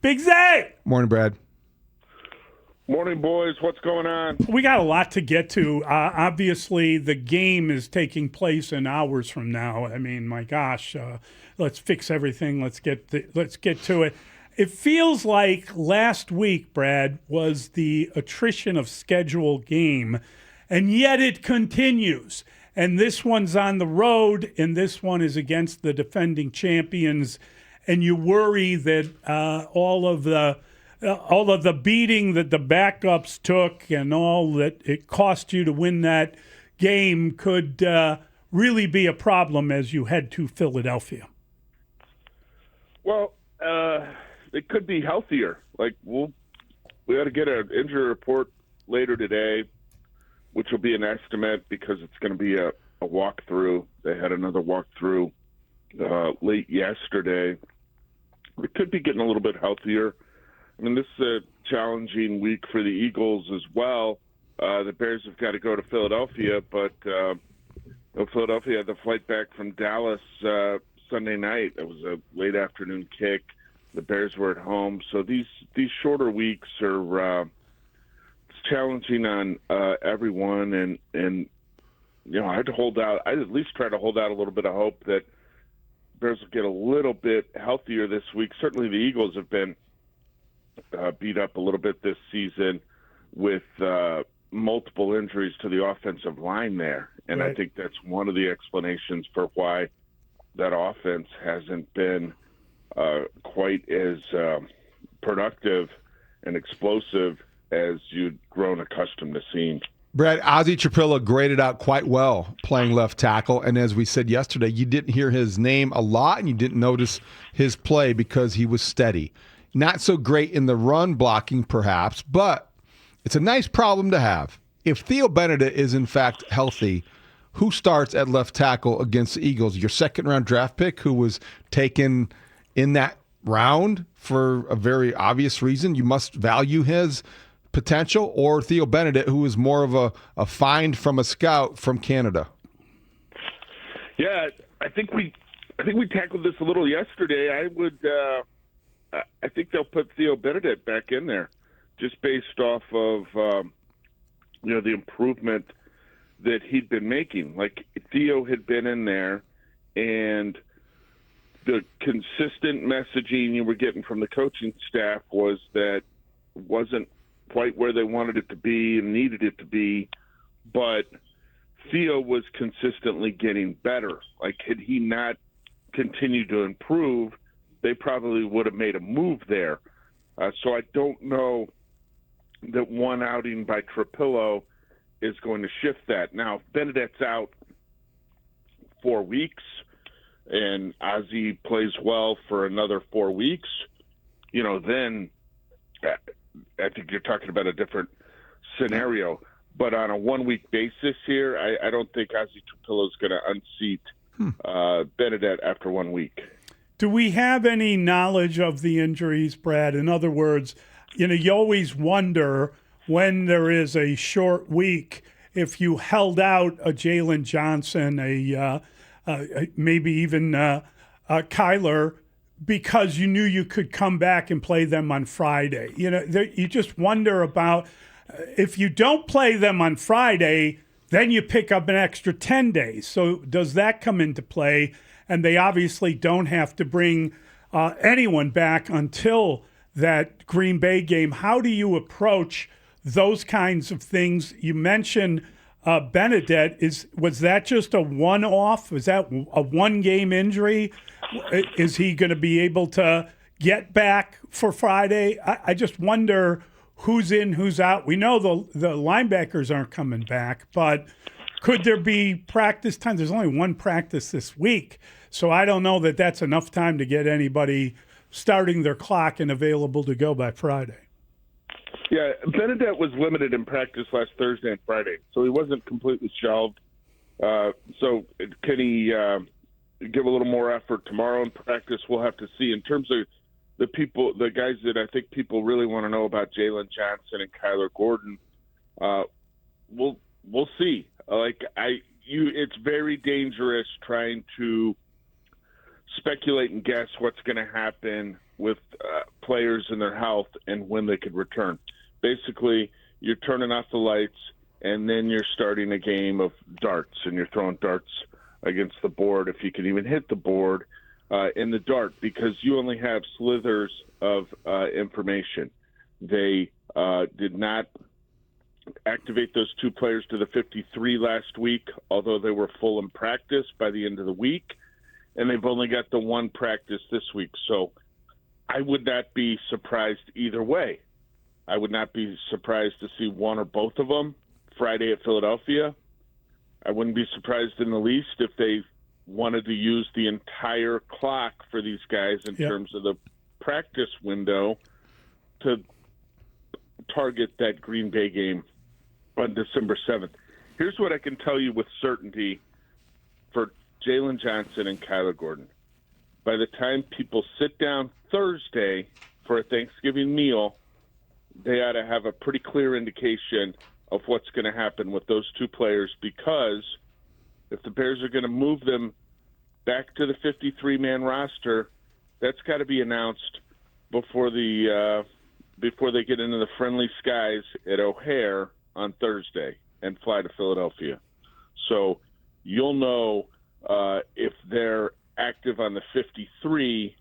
Big Zay! Morning, Brad. Morning, boys. What's going on? We got a lot to get to. Obviously, the game is taking place in hours from now. I mean, my gosh, let's fix everything. Let's get to it. It feels like last week, Brad, was the attrition of schedule game, and yet it continues. And this one's on the road, and this one is against the defending champions. And you worry that all of the beating that the backups took and all that it cost you to win that game could really be a problem as you head to Philadelphia. Well, it could be healthier. Like we got to get an injury report later today, which will be an estimate because it's going to be a walkthrough. They had another walkthrough late yesterday. We could be getting a little bit healthier. I mean, this is a challenging week for the Eagles as well. The Bears have got to go to Philadelphia, but Philadelphia had the flight back from Dallas Sunday night. It was a late afternoon kick. The Bears were at home. So these shorter weeks are challenging on everyone. And I had to hold out. I'd at least try to hold out a little bit of hope that Bears will get a little bit healthier this week. Certainly the Eagles have been beat up a little bit this season with multiple injuries to the offensive line there. And right. I think that's one of the explanations for why that offense hasn't been quite as productive and explosive as you'd grown accustomed to seeing. Brad, Ozzy Trapilo graded out quite well playing left tackle, and as we said yesterday, you didn't hear his name a lot and you didn't notice his play because he was steady. Not so great in the run blocking, perhaps, but it's a nice problem to have. If Theo Benedict is in fact healthy, who starts at left tackle against the Eagles? Your second-round draft pick who was taken in that round for a very obvious reason. You must value his potential, or Theo Benedict, who is more of a find from a scout from Canada? Yeah, I think we tackled this a little yesterday. I think they'll put Theo Benedict back in there just based off of the improvement that he'd been making. Like Theo had been in there, and the consistent messaging you were getting from the coaching staff was that it wasn't quite where they wanted it to be and needed it to be, but Theo was consistently getting better. Like, had he not continued to improve, they probably would have made a move there. So I don't know that one outing by Trapilo is going to shift that. Now, if Benedict's out 4 weeks and Ozzy plays well for another 4 weeks, then I think you're talking about a different scenario. But on a 1 week basis here, I don't think Ozzy Trapilo is going to unseat Benedict after 1 week. Do we have any knowledge of the injuries, Brad? In other words, you always wonder when there is a short week if you held out a Jalen Johnson, maybe even Kyler, because you knew you could come back and play them on Friday. You just wonder about if you don't play them on Friday, then you pick up an extra 10 days. So does that come into play? And they obviously don't have to bring anyone back until that Green Bay game. How do you approach those kinds of things? You mentioned Benedict. Was that just a one-off? Was that a one-game injury? Is he going to be able to get back for Friday? I just wonder who's in, who's out. We know the linebackers aren't coming back, but could there be practice time? There's only one practice this week, so I don't know that that's enough time to get anybody starting their clock and available to go by Friday. Yeah, Benedict was limited in practice last Thursday and Friday, so he wasn't completely shelved. So can he give a little more effort tomorrow in practice? We'll have to see. In terms of the guys that I think people really want to know about, Jalen Johnson and Kyler Gordon, we'll see. It's very dangerous trying to speculate and guess what's going to happen with players and their health and when they could return. Basically, you're turning off the lights, and then you're starting a game of darts, and you're throwing darts against the board, if you can even hit the board in the dart, because you only have slithers of information. They did not activate those 2 players to the 53 last week, although they were full in practice by the end of the week, and they've only got the 1 practice this week. So I would not be surprised either way. I would not be surprised to see one or both of them Friday at Philadelphia. I wouldn't be surprised in the least if they wanted to use the entire clock for these guys in terms of the practice window to target that Green Bay game on December 7th. Here's what I can tell you with certainty for Jalen Johnson and Kyler Gordon. By the time people sit down Thursday for a Thanksgiving meal, they ought to have a pretty clear indication of what's going to happen with those 2 players, because if the Bears are going to move them back to the 53-man roster, that's got to be announced before they get into the friendly skies at O'Hare on Thursday and fly to Philadelphia. So you'll know if they're active on the 53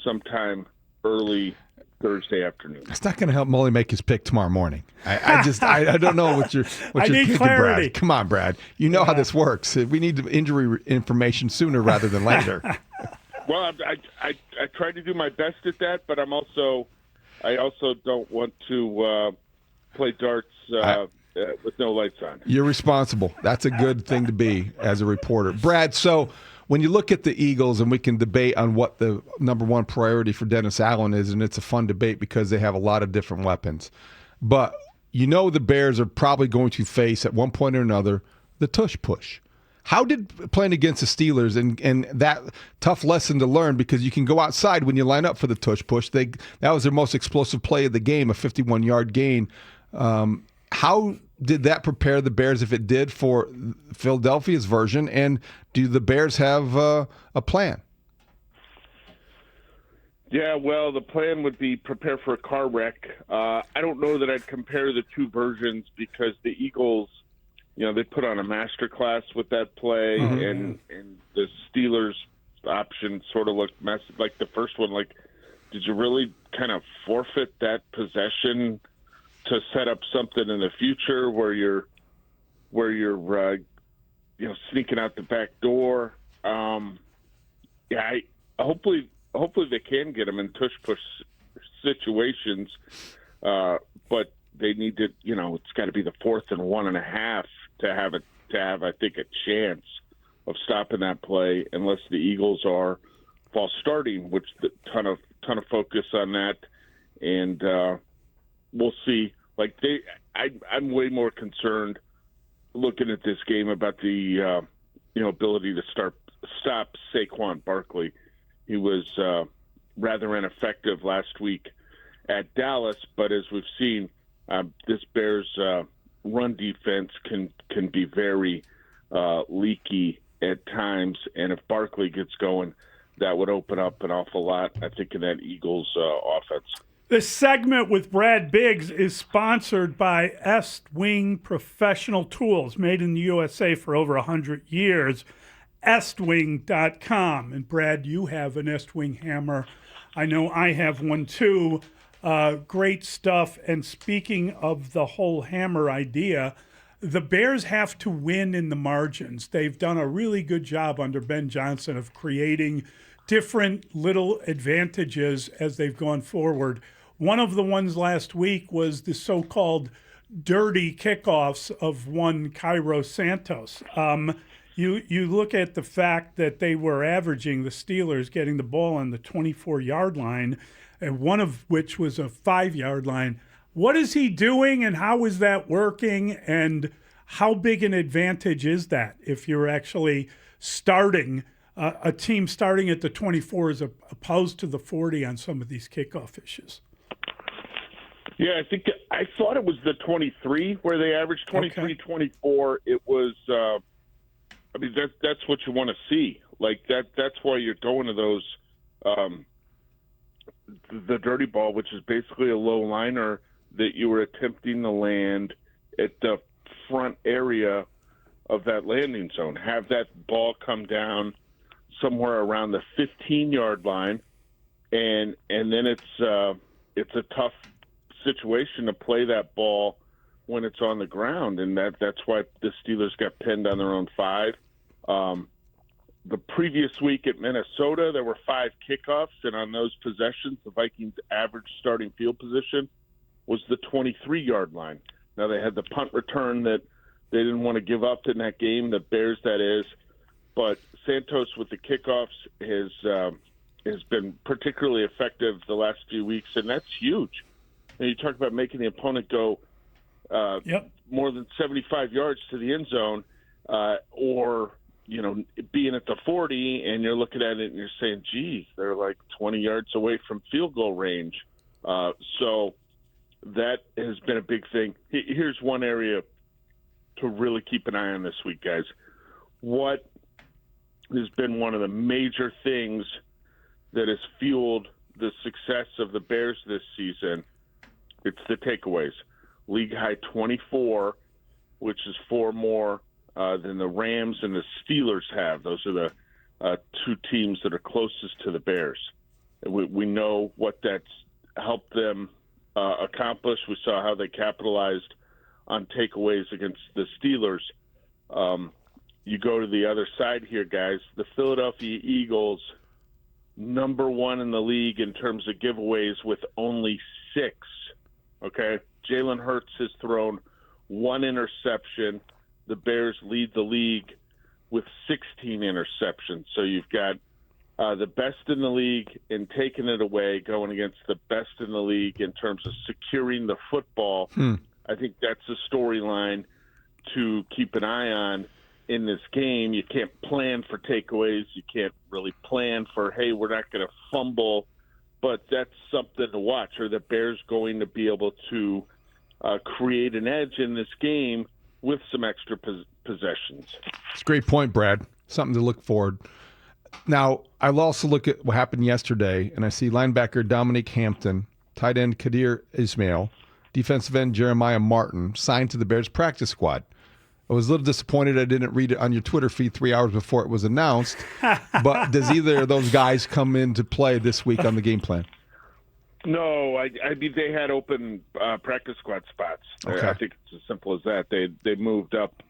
sometime early Thursday afternoon. It's not going to help Mully make his pick tomorrow morning. I don't know what you're thinking, clarity. Brad. Come on, Brad. You know how this works. We need injury information sooner rather than later. Well, I tried to do my best at that, but I also don't want to play darts with no lights on. You're responsible. That's a good thing to be as a reporter. Brad, so when you look at the Eagles, and we can debate on what the number 1 priority for Dennis Allen is, and it's a fun debate because they have a lot of different weapons. But you know the Bears are probably going to face at one point or another the tush push. How did playing against the Steelers and that tough lesson to learn, because you can go outside when you line up for the tush push. That was their most explosive play of the game, a 51-yard gain. How did that prepare the Bears, if it did, for Philadelphia's version? And do the Bears have a plan? Yeah, well, the plan would be prepare for a car wreck. I don't know that I'd compare the 2 versions, because the Eagles, they put on a master class with that play, and the Steelers' option sort of looked messy. Like the first one, did you really kind of forfeit that possession to set up something in the future where you're sneaking out the back door? Hopefully they can get them in tush push situations, but they need to. It's got to be the 4th and 1.5 to have I think a chance of stopping that play, unless the Eagles are false starting, which ton of focus on that, and we'll see. I'm way more concerned looking at this game about the ability to stop Saquon Barkley. He was rather ineffective last week at Dallas, but as we've seen, this Bears run defense can be very leaky at times, and if Barkley gets going, that would open up an awful lot, I think, in that Eagles offense. This segment with Brad Biggs is sponsored by Estwing Professional Tools, made in the USA for over 100 years. Estwing.com. And Brad, you have an Estwing hammer. I know I have one too. Great stuff. And speaking of the whole hammer idea, the Bears have to win in the margins. They've done a really good job under Ben Johnson of creating different little advantages as they've gone forward. One of the ones last week was the so-called dirty kickoffs of one Cairo Santos. You look at the fact that they were averaging, the Steelers, getting the ball on the 24-yard line, and one of which was a 5-yard line. What is he doing, and how is that working, and how big an advantage is that if you're actually starting a team starting at the 24 as opposed to the 40 on some of these kickoff issues? Yeah, I thought it was the 23 where they averaged 23, 24. It was, that's what you want to see. Like that's why you're going to those the dirty ball, which is basically a low liner that you were attempting to land at the front area of that landing zone. Have that ball come down somewhere around the 15-yard line, and then it's a tough situation to play that ball when it's on the ground, and that's why the Steelers got pinned on their own 5. The previous week at Minnesota, there were 5 kickoffs, and on those possessions, the Vikings' average starting field position was the 23-yard line. Now, they had the punt return that they didn't want to give up in that game, the Bears, that is. But Santos with the kickoffs has been particularly effective the last few weeks, and that's huge. And you talk about making the opponent go more than 75 yards to the end zone, or being at the 40, and you're looking at it and you're saying, geez, they're like 20 yards away from field goal range. So that has been a big thing. Here's one area to really keep an eye on this week, guys. What has been one of the major things that has fueled the success of the Bears this season? It's the takeaways. League high 24, which is 4 more than the Rams and the Steelers have. Those are the 2 teams that are closest to the Bears. We know what that's helped them accomplish. We saw how they capitalized on takeaways against the Steelers. You go to the other side here, guys. The Philadelphia Eagles, number 1 in the league in terms of giveaways with only 6. Okay? Jalen Hurts has thrown 1 interception. The Bears lead the league with 16 interceptions. So you've got the best in the league in taking it away, going against the best in the league in terms of securing the football. I think that's a storyline to keep an eye on in this game. You can't plan for takeaways. You can't really plan for, hey, we're not going to fumble, but that's something to watch. Are the Bears going to be able to create an edge in this game with some extra possessions? It's a great point, Brad. Something to look forward. Now, I'll also look at what happened yesterday, and I see linebacker Dominic Hampton, tight end Kadir Ismail, defensive end Jeremiah Martin signed to the Bears practice squad. I was a little disappointed I didn't read it on your Twitter feed 3 hours before it was announced, but does either of those guys come into play this week on the game plan? No, I mean, they had open practice squad spots. Okay. I think it's as simple as that. They moved up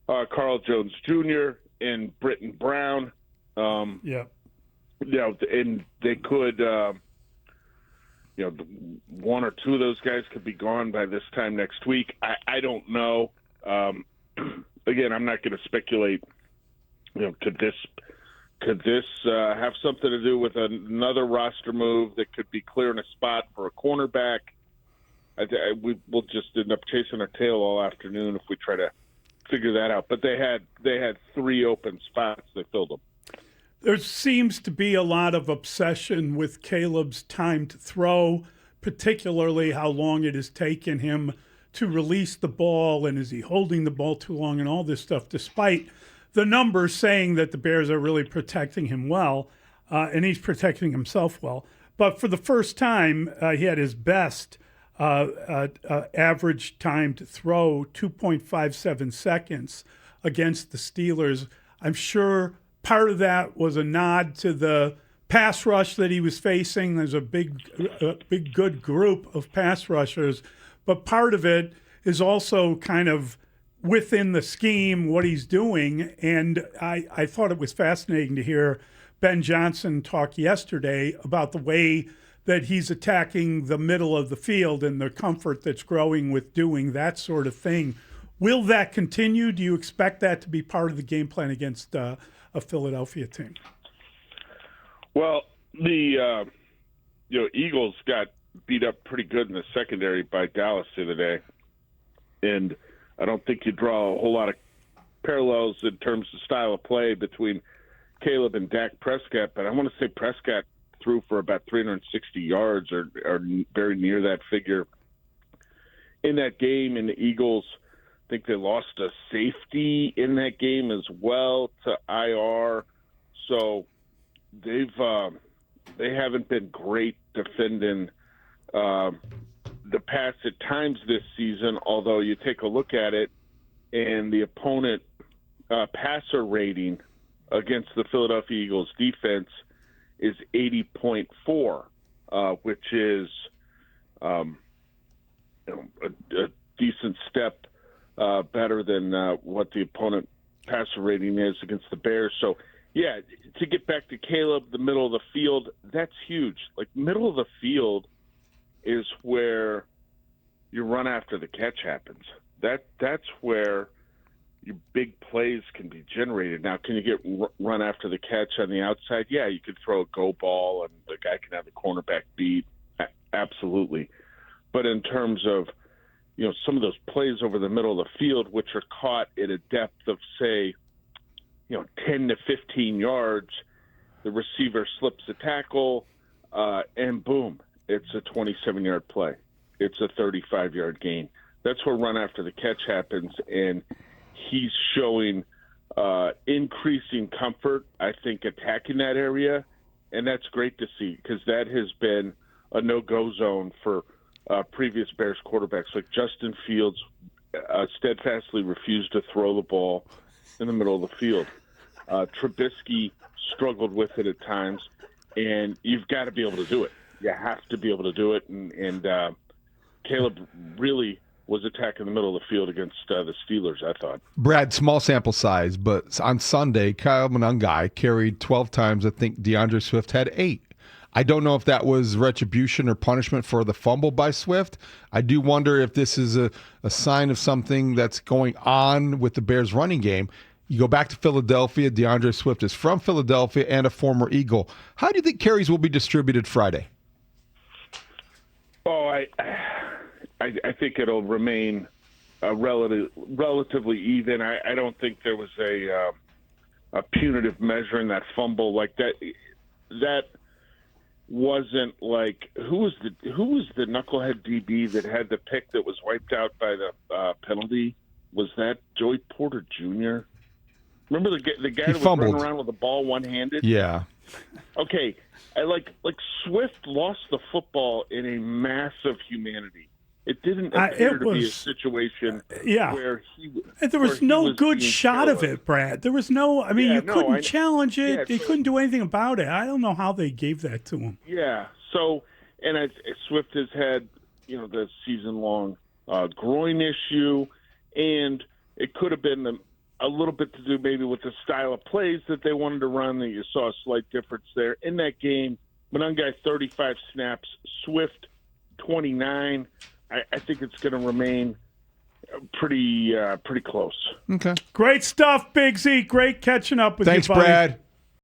Carl Jones Jr. and Britton Brown. And they could, 1 or 2 of those guys could be gone by this time next week. I don't know. Again, I'm not going to speculate. Could this have something to do with another roster move that could be clearing a spot for a cornerback? We'll just end up chasing our tail all afternoon if we try to figure that out. But they had 3 open spots. They filled them. There seems to be a lot of obsession with Caleb's time to throw, particularly how long it has taken him to release the ball, and is he holding the ball too long and all this stuff, despite the numbers saying that the Bears are really protecting him well, and he's protecting himself well. But for the first time, he had his best average time to throw, 2.57 seconds against the Steelers. I'm sure part of that was a nod to the pass rush that he was facing. There's a big good group of pass rushers, but part of it is also kind of within the scheme, what he's doing. And I thought it was fascinating to hear Ben Johnson talk yesterday about the way that he's attacking the middle of the field and the comfort that's growing with doing that sort of thing. Will that continue? Do you expect that to be part of the game plan against a Philadelphia team? Well, the Eagles got beat up pretty good in the secondary by Dallas the other day, and I don't think you draw a whole lot of parallels in terms of style of play between Caleb and Dak Prescott, but I want to say Prescott threw for about 360 yards or very near that figure in that game, and the Eagles, I think they lost a safety in that game as well to IR. So they haven't been great defending the pass at times this season, although you take a look at it and the opponent passer rating against the Philadelphia Eagles defense is 80.4, which is a decent step better than what the opponent passer rating is against the Bears. So, yeah, to get back to Caleb, the middle of the field, that's huge. Like, middle of the field is where your run after the catch happens. That's where your big plays can be generated. Now, can you get run after the catch on the outside? Yeah, you could throw a go ball and the guy can have the cornerback beat. Absolutely. But in terms of, some of those plays over the middle of the field, which are caught at a depth of, say, 10 to 15 yards, the receiver slips a tackle, and boom, it's a 27-yard play. It's a 35-yard gain. That's where run after the catch happens, and he's showing increasing comfort, I think, attacking that area, and that's great to see because that has been a no-go zone for previous Bears quarterbacks. Like Justin Fields steadfastly refused to throw the ball in the middle of the field. Trubisky struggled with it at times, and you've got to be able to do it. You have to be able to do it, and Caleb really was attacking the middle of the field against the Steelers, I thought. Brad, small sample size, but on Sunday, Kyle Monangai carried 12 times. I think DeAndre Swift had 8. I don't know if that was retribution or punishment for the fumble by Swift. I do wonder if this is a sign of something that's going on with the Bears running game. You go back to Philadelphia, DeAndre Swift is from Philadelphia and a former Eagle. How do you think carries will be distributed Friday? Oh, I think it'll remain relatively even. I don't think there was a punitive measure in that fumble like that. That wasn't like who was the knucklehead DB that had the pick that was wiped out by the penalty? Was that Joey Porter Jr.? Remember the guy that was running around with the ball one-handed? Yeah. Okay, like Swift lost the football in a massive humanity. It didn't appear to be a situation where there was no good shot of it, Brad. There was no. You couldn't challenge it. They couldn't do anything about it. I don't know how they gave that to him. Yeah. So, and Swift has had the season-long groin issue, and it could have been a little bit to do maybe with the style of plays that they wanted to run. That you saw a slight difference there in that game. Monangai 35 snaps, Swift 29. I think it's going to remain pretty close. Okay. Great stuff, Big Z. Great catching up with you, buddy. Thanks, Brad.